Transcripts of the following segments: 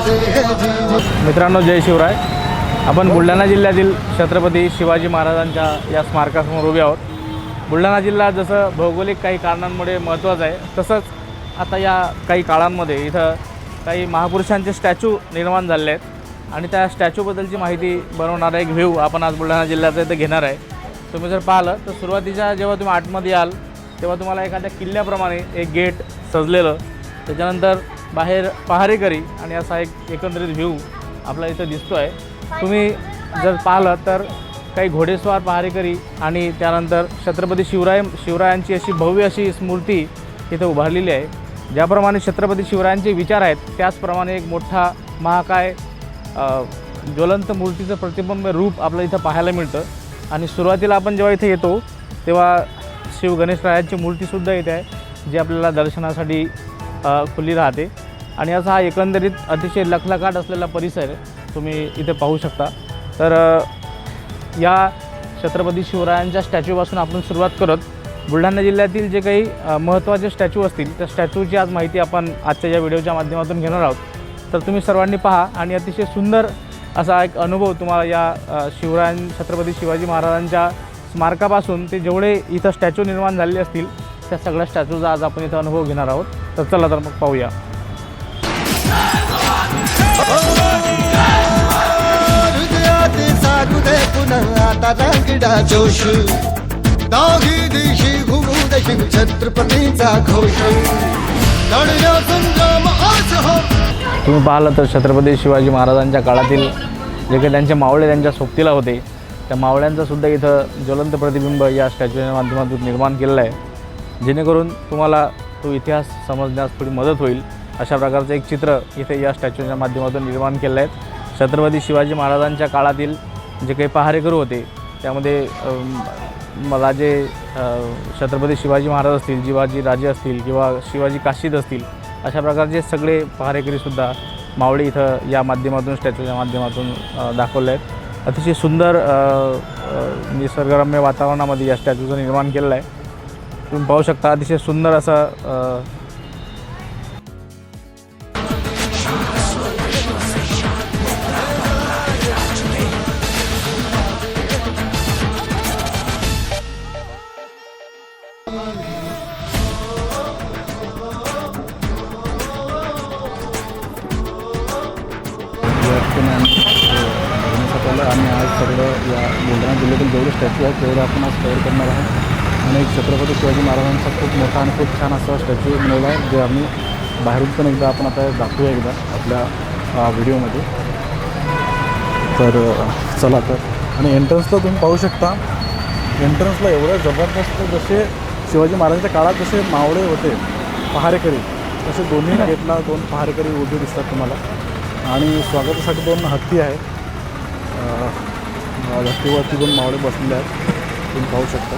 मित्रांनो, जय शिवराय. आपण बुलढाणा जिल्ह्यातील छत्रपती शिवाजी महाराजांच्या या स्मारकासमोर उभे आहोत. बुलढाणा जिल्हा जसं भौगोलिक काही कारणांमुळे महत्त्वाचा आहे, तसंच आता या काही काळांमध्ये इथं काही महापुरुषांचे स्टॅच्यू निर्माण झाले आहेत आणि त्या स्टॅच्यूबद्दलची माहिती बनवणारा एक व्ह्यू आपण आज बुलढाणा जिल्ह्याचा इथं घेणार आहे. तुम्ही जर पाहिलं तर सुरुवातीच्या जेव्हा तुम्ही आतमध्ये याल तेव्हा तुम्हाला एखाद्या किल्ल्याप्रमाणे एक गेट सजलेलं, त्याच्यानंतर बाहेर पहारेकरी आणि असा एक एकंदरीत व्ह्यू आपला इथं दिसतो आहे. तुम्ही जर पाहिलं तर काही घोडेस्वार पहारेकरी आणि त्यानंतर छत्रपती शिवरायांची अशी भव्य अशी स्मृती इथं उभारलेली आहे. ज्याप्रमाणे छत्रपती शिवरायांचे विचार आहेत त्याचप्रमाणे एक मोठा महाकाय ज्वलंत मूर्तीचं प्रतिबिंब रूप आपल्याला इथं पाहायला मिळतं. आणि सुरुवातीला आपण जेव्हा इथे येतो तेव्हा शिव गणेशरायांची मूर्तीसुद्धा इथे आहे, जी आपल्याला दर्शनासाठी खुली राहते. आणि असा हा एकंदरीत अतिशय लखलखाट असलेला परिसर तुम्ही इथे पाहू शकता. तर या छत्रपती शिवरायांच्या स्टॅच्यूपासून आपण सुरुवात करत बुलढाणा जिल्ह्यातील जे काही महत्त्वाचे स्टॅच्यू असतील त्या स्टॅच्यूची आज माहिती आपण आजच्या या व्हिडिओच्या माध्यमातून घेणार आहोत. तर तुम्ही सर्वांनी पहा आणि अतिशय सुंदर असा एक अनुभव तुम्हाला या छत्रपती शिवाजी महाराजांच्या स्मारकापासून ते जेवढे इथं स्टॅच्यू निर्माण झालेले असतील त्या सगळ्या स्टॅच्यूचा आज आपण इथं अनुभव घेणार आहोत. तर चला तर मग पाहूया. तुम्ही पाहिलं तर छत्रपती शिवाजी महाराजांच्या काळातील जे काही त्यांचे मावळे त्यांच्या सोबतीला होते त्या मावळ्यांचं सुद्धा इथं ज्वलंत प्रतिबिंब या स्टॅच्यूच्या माध्यमातून निर्माण केलेलं आहे, जेणेकरून तुम्हाला तो इतिहास समजण्यास थोडी मदत होईल. अशा प्रकारचं एक चित्र इथे या स्टॅच्यूच्या माध्यमातून निर्माण केलं आहे. छत्रपती शिवाजी महाराजांच्या काळातील जे काही पहारेकरू होते त्यामध्ये राजे छत्रपती शिवाजी महाराज असतील, शिवाजी राजे असतील किंवा शिवाजी काशीद असतील, अशा प्रकारचे सगळे पहारेकरीसुद्धा मावळे इथं या माध्यमातून स्टॅच्यूच्या माध्यमातून दाखवले आहेत. अतिशय सुंदर निसर्गरम्य वातावरणामध्ये या स्टॅच्यूचं निर्माण केलेलं आहे. तुम्ही पाहू शकता अतिशय सुंदर असं आम्ही आज सगळं या बुलढाणा जिल्ह्यातील जेवढे स्टॅच्यू आहेत तेवढं आपण आज कव्हर करणार आहोत. आणि एक छत्रपती शिवाजी महाराजांचा खूप मोठा आणि खूप छान असा स्टॅच्यू बनवला आहे, जे आम्ही बाहेरून पण एकदा आपण आता दाखवूया एकदा आपल्या व्हिडिओमध्ये. तर चला तर. आणि एंट्रन्सला तुम्ही पाहू शकता, एंट्रन्सला एवढं जबरदस्त जसे शिवाजी महाराजांच्या काळात जसे मावळे होते पहारेकरी तसे दोन्ही गेटला दोन पहारेकरी उभे दिसतात तुम्हाला. आणि स्वागतासाठी दोन हत्ती आहे, हत्तीवरती दोन मावळे बसलेले आहेत तुम्ही पाहू शकता.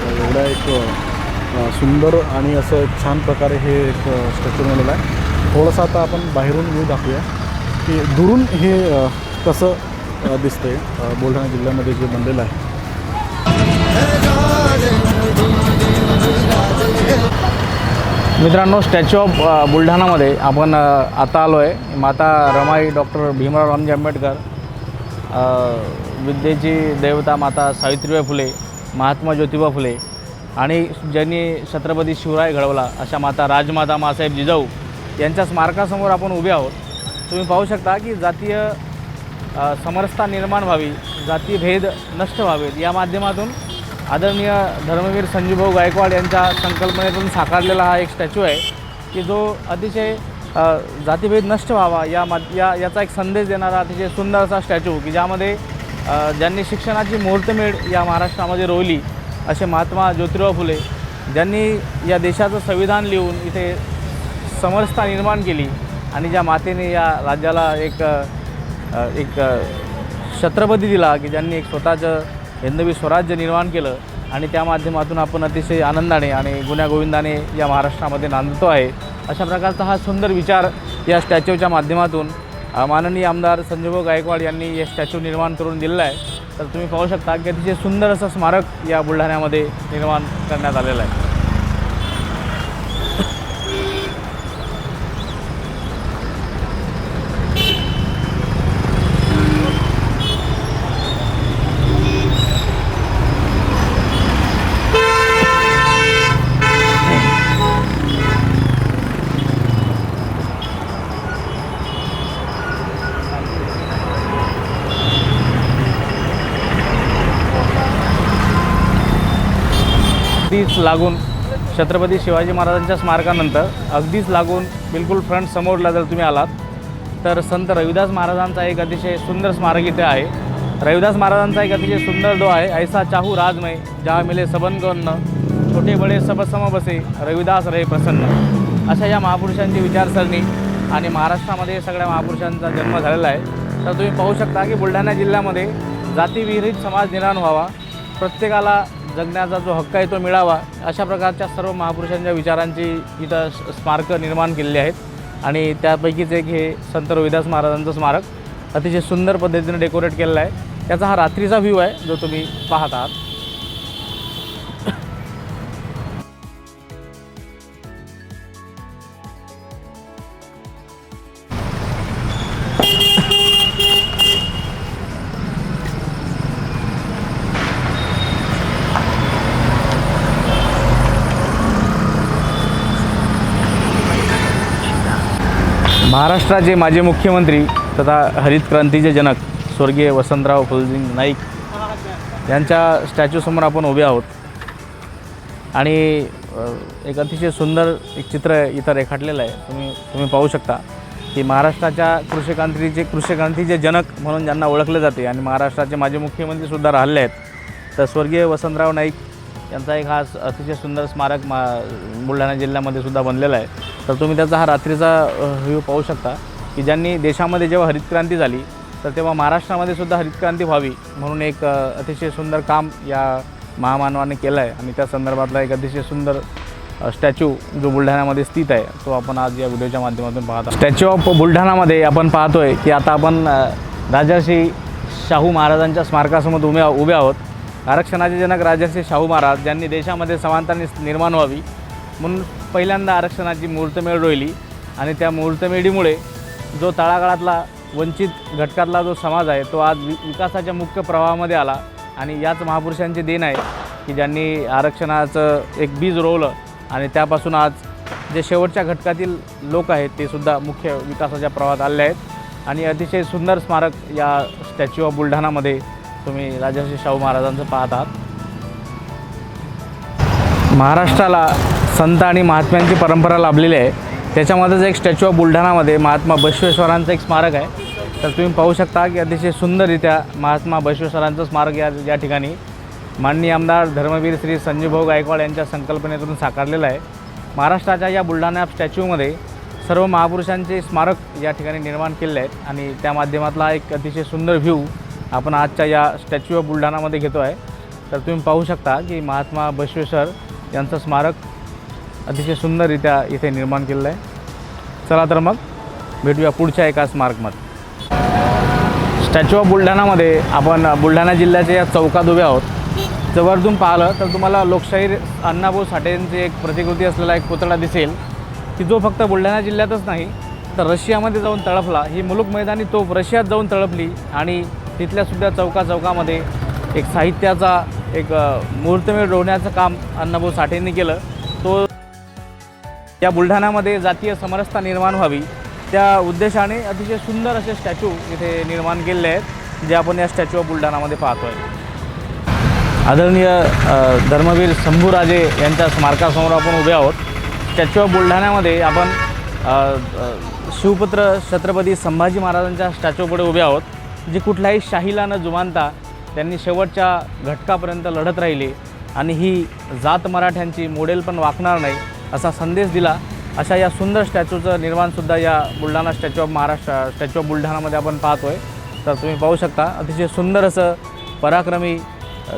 एवढा एक सुंदर आणि असं एक छान प्रकारे हे एक स्ट्रक्चर बनवलेलं आहे. थोडंसं आता आपण बाहेरून व्ह्यू दाखवूया की दुरून हे कसं दिसतंय बुलढाणा जिल्ह्यामध्ये जे बनलेलं आहे. मित्रांनो, स्टॅच्यू ऑफ बुलढाणामध्ये आपण आता आलो आहे. माता रमाई डॉक्टर भीमराव रामजी आंबेडकर, विद्येची देवता माता सावित्रीबाई फुले, महात्मा ज्योतिबा फुले आणि ज्यांनी छत्रपती शिवराय घडवला अशा माता राजमाता मासाहेब जिजाऊ यांच्या स्मारकासमोर आपण उभे आहोत. तुम्ही पाहू शकता की जातीय समरसता निर्माण व्हावी, जातीय भेद नष्ट व्हावेत या माध्यमातून आदरणीय धर्मवीर संजूभाऊ गायकवाड यांच्या संकल्पनेतून साकारलेला हा एक स्टॅच्यू आहे की जो अतिशय जातीभेद नष्ट व्हावा याचा एक संदेश देणारा अतिशय सुंदर असा स्टॅच्यू की ज्यामध्ये ज्यांनी शिक्षणाची मुहूर्तमेढ या महाराष्ट्रामध्ये रोवली असे महात्मा ज्योतिराव फुले, ज्यांनी या देशाचं संविधान लिहून इथे समरसता निर्माण केली आणि ज्या मातेने या राज्याला एक छत्रपती दिला की ज्यांनी एक स्वतःचं हिंदवी स्वराज्य निर्माण केलं. आणि त्या माध्यमातून आपण अतिशय आनंदाने आणि गुण्यागोविंदाने या महाराष्ट्रामध्ये नांदतो आहे. अशा प्रकारचा हा सुंदर विचार या स्टॅच्यूच्या माध्यमातून माननीय आमदार संजूभाऊ गायकवाड यांनी हे स्टॅच्यू निर्माण करून दिलेलं आहे. तर तुम्ही पाहू शकता की अतिशय सुंदर असं स्मारक या बुलढाण्यामध्ये निर्माण करण्यात आलेलं आहे. अगदीच लागून छत्रपती शिवाजी महाराजांच्या स्मारकानंतर अगदीच लागून बिलकुल फ्रंट समोरला जर तुम्ही आलात तर संत रविदास महाराजांचा एक अतिशय सुंदर स्मारक इथे आहे। रविदास महाराजांचा एक अतिशय सुंदर दोहा आहे, ऐसा चाहू राजमय जहाँ मिले सबन गौन्न, छोटे बडे सब सम बसे रविदास रहे प्रसन्न। अशा या महापुरुषांची विचारसरणी आणि महाराष्ट्रामध्ये सगळ्या महापुरुषांचा जन्म झालेला आहे। तर तुम्ही पाहू शकता की बुलढाणा जिल्ह्यामध्ये जातीविरहित समाज निर्माण व्हावा, प्रत्येकाला जगण्याचा जो हक्क आहे तो मिळावा, अशा प्रकारच्या सर्व महापुरुषांच्या विचारांची इथं स्मारकं निर्माण केलेली आहेत। आणि त्यापैकीच एक हे संत रविदास महाराजांचं स्मारक अतिशय सुंदर पद्धतीने डेकोरेट केलेलं आहे। त्याचा हा रात्रीचा व्ह्यू आहे जो तुम्ही पाहत आहात। महाराष्ट्राचे माजी मुख्यमंत्री तथा हरित क्रांतीचे जनक स्वर्गीय वसंतराव फुलसिंग नाईक यांच्या स्टॅच्यूसमोर आपण उभे आहोत आणि एक अतिशय सुंदर एक चित्र इथं रेखाटलेलं आहे। तुम्ही पाहू शकता की महाराष्ट्राच्या कृषिक्रांतीचे जनक म्हणून ज्यांना ओळखले जाते आणि महाराष्ट्राचे माजी मुख्यमंत्रीसुद्धा राहिले आहेत, तर स्वर्गीय वसंतराव नाईक यांचा एक हा अतिशय सुंदर स्मारक बुलढाणा जिल्ह्यामध्ये सुद्धा बनलेला आहे। तर तुम्ही त्याचा हा रात्रीचा व्ह्यू पाहू शकता की ज्यांनी देशामध्ये जेव्हा हरित क्रांती झाली तर तेव्हा महाराष्ट्रामध्ये सुद्धा हरित क्रांती व्हावी म्हणून एक अतिशय सुंदर काम या महामानवाने केलं आहे। आणि त्या संदर्भातला एक अतिशय सुंदर स्टॅच्यू जो बुलढाण्यामध्ये स्थित आहे तो आपण आज या व्हिडिओच्या माध्यमातून पाहतो। स्टॅच्यू ऑफ बुलढाणामध्ये आपण पाहतोय की आता आपण राजर्षी शाहू महाराजांच्या स्मारकासमोर उभे आहोत। आरक्षणाचे जनक राजर्षी शाहू महाराज ज्यांनी देशामध्ये समानता निर्माण व्हावी म्हणून पहिल्यांदा आरक्षणाची मुहूर्तमेढ रोवली आणि त्या मुहूर्तमेढीमुळे जो तळागाळातला वंचित घटकातला जो समाज आहे तो आज विकासाच्या मुख्य प्रवाहामध्ये आला। आणि याच महापुरुषांची देण आहे की ज्यांनी आरक्षणाचं एक बीज रोवलं आणि त्यापासून आज जे शेवटच्या घटकातील लोक आहेत ते सुद्धा मुख्य विकासाच्या प्रवाहात आले आहेत। आणि अतिशय सुंदर स्मारक या स्टॅच्यू ऑफ बुलढाणामध्ये तुम्ही राजर्षी शाहू महाराजांचं पाहत आहात। महाराष्ट्राला संत आणि महात्म्यांची परंपरा लाभलेली आहे, त्याच्यामध्येच एक स्टॅच्यू ऑफ बुलढाणामध्ये महात्मा बसवेश्वरांचं एक स्मारक आहे। तर तुम्ही पाहू शकता की अतिशय सुंदररित्या महात्मा बसवेश्वरांचं स्मारक या ठिकाणी माननीय आमदार धर्मवीर श्री संजीवभाऊ गायकवाड यांच्या संकल्पनेतून साकारलेलं आहे। महाराष्ट्राच्या या बुलढाणा स्टॅच्यूमध्ये सर्व महापुरुषांचे स्मारक या ठिकाणी निर्माण केलेले आहेत आणि त्या माध्यमातला एक अतिशय सुंदर व्ह्यू आपण आजच्या या स्टॅच्यू ऑफ बुलढाणामध्ये घेतो आहे। तर तुम्ही पाहू शकता की महात्मा बसवेश्वर यांचं स्मारक अतिशय सुंदररित्या इथे निर्माण केलेलं आहे। चला तर मग भेटूया पुढच्या एका स्मारकमध्ये। स्टॅच्यू ऑफ बुलढाणामध्ये आपण बुलढाणा जिल्ह्याच्या या चौकात उभे आहोत। जवळून पाहिलं तर तुम्हाला लोकशाहीर अण्णाभाऊ साठेंची एक प्रतिकृती असलेला एक पुतळा दिसेल की जो फक्त बुलढाणा जिल्ह्यातच नाही तर रशियामध्ये जाऊन तळपला। ही मुलुक मैदानी तोफ रशियात जाऊन तळपली आणि तिथल्यासुद्धा चौकाचौकामध्ये एक साहित्याचा एक मुहूर्तमेढ रोवण्याचं काम अण्णाभाऊ साठेंनी केलं। तो या बुलढाण्यामध्ये जातीय समरसता निर्माण व्हावी त्या उद्देशाने अतिशय सुंदर असे स्टॅच्यू इथे निर्माण केलेले आहेत जे आपण या स्टॅच्यू ऑफ बुलढाणामध्ये पाहतोय। आदरणीय धर्मवीर शंभूराजे यांच्या स्मारकासमोर आपण उभे आहोत। स्टॅच्यू ऑफ बुलढाण्यामध्ये आपण शिवपुत्र छत्रपती संभाजी महाराजांच्या स्टॅच्यूपुढे उभे आहोत, जे कुठल्याही शाहीला न जुमानता त्यांनी शेवटच्या घटकापर्यंत लढत राहिले आणि ही जात मराठ्यांची मोडेल पण वाकणार नाही असा संदेश दिला। अशा या सुंदर स्टॅच्यूचं निर्माणसुद्धा या बुलढाणा स्टॅच्यू ऑफ बुलढाणामध्ये आपण पाहतोय। तर तुम्ही पाहू शकता अतिशय सुंदर असं पराक्रमी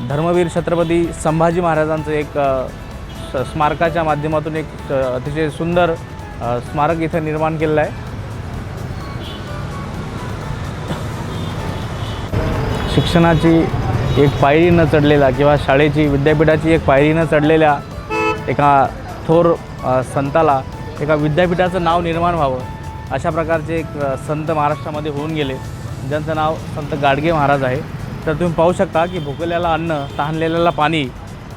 धर्मवीर छत्रपती संभाजी महाराजांचं एक स्मारकाच्या माध्यमातून एक अतिशय सुंदर स्मारक इथे निर्माण केलेलं आहे। शिक्षणाची एक पायरी न चढलेला किंवा शाळेची विद्यापीठाची एक पायरी न चढलेल्या एका थोर संताला एका विद्यापीठाचं नाव निर्माण व्हावं अशा प्रकारचे एक संत महाराष्ट्रामध्ये होऊन गेले, ज्यांचं नाव संत गाडगे महाराज आहे। तर तुम्ही पाहू शकता की भुकेल्याला अन्न, तहानलेल्याला पाणी,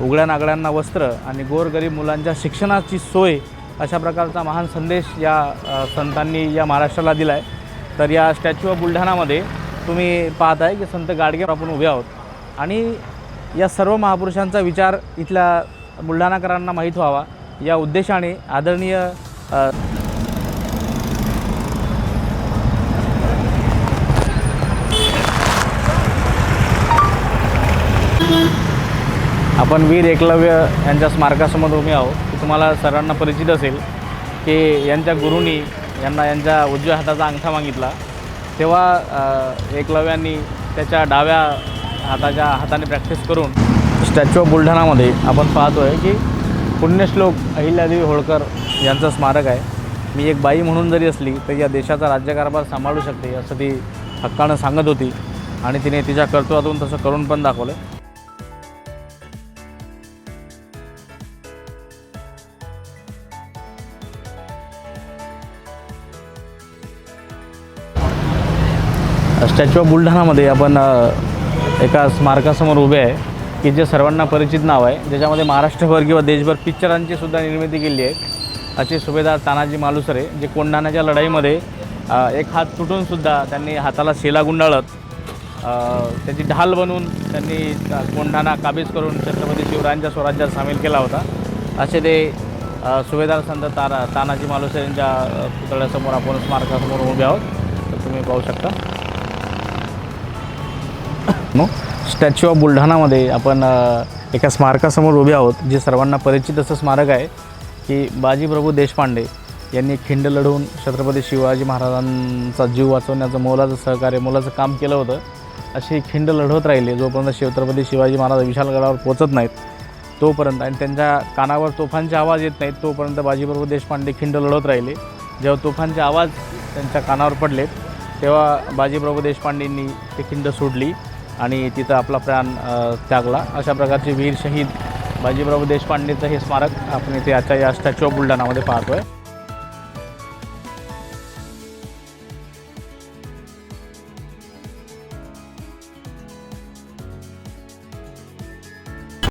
उघड्या नागड्यांना वस्त्र आणि गोरगरीब मुलांच्या शिक्षणाची सोय अशा प्रकारचा महान संदेश या संतांनी या महाराष्ट्राला दिला आहे। तर या स्टॅच्यू ऑफ बुलढाणामध्ये तुम्ही पाहत आहे की संत गाडगे आपण उभे आहोत आणि या सर्व महापुरुषांचा विचार इथल्या बुलढाणाकरांना माहीत व्हावा या उद्देशाने आदरणीय आपण वीर एकलव्य यांच्या स्मारकासमोर उभे आहोत की तुम्हाला सर्वांना परिचित असेल की यांच्या गुरूंनी यांना यांच्या उजव्या हाताचा अंगठा मागितला तेव्हा एकलव्यांनी त्याच्या डाव्या हाताने प्रॅक्टिस करून स्टॅच्यू ऑफ बुलढाणामध्ये आपण पाहतो आहे की पुण्यश्लोक अहिल्यादेवी होळकर यांचं स्मारक आहे. मी एक बाई म्हणून जरी असली तरी या देशाचा राज्यकारभार सांभाळू शकते असं ती हक्कानं सांगत होती आणि तिने तिच्या कर्तृत्वातून तसं करून पण दाखवलं. स्टॅच्यू ऑफ बुलढाणामध्ये आपण एका स्मारकासमोर उभे आहे की जे सर्वांना परिचित नाव आहे, ज्याच्यामध्ये महाराष्ट्रभर किंवा देशभर पिक्चरांची सुद्धा निर्मिती केली आहे. असे सुभेदार तानाजी मालुसरे जे कोंढाण्याच्या लढाईमध्ये एक हात तुटूनसुद्धा त्यांनी हाताला शेला गुंडाळत त्याची ढाल बनवून त्यांनी कोंढाणा काबीज करून छत्रपती शिवरायांच्या स्वराज्यात सामील केला होता. असे ते सुभेदार संत तानाजी मालुसरे यांच्या पुतळ्यासमोर आपण स्मारकासमोर उभे आहोत. तर तुम्ही पाहू शकता स्टॅच्यू ऑफ बुलढाणामध्ये आपण एका स्मारकासमोर उभे आहोत जे सर्वांना परिचित असं स्मारक आहे की बाजीप्रभू देशपांडे यांनी खिंड लढवून छत्रपती शिवाजी महाराजांचा जीव वाचवण्याचं मोलाचं काम केलं होतं. अशी खिंड लढवत राहिले जोपर्यंत छत्रपती शिवाजी महाराज विशालगडावर पोचत नाहीत तोपर्यंत आणि त्यांच्या कानावर तोफांचे आवाज येत नाहीत तोपर्यंत बाजीप्रभू देशपांडे खिंड लढवत राहिले. जेव्हा तोफांचे आवाज त्यांच्या कानावर पडलेत तेव्हा बाजीप्रभू देशपांडेंनी ती खिंड सोडली आणि तिथं आपला प्राण त्यागला. अशा प्रकारचे वीर शहीद बाजीप्रभू देशपांडेचं हे स्मारक आपण इथे आजच्या या स्टॅच्यू ऑफ बुलढाणामध्ये पाहतो आहे.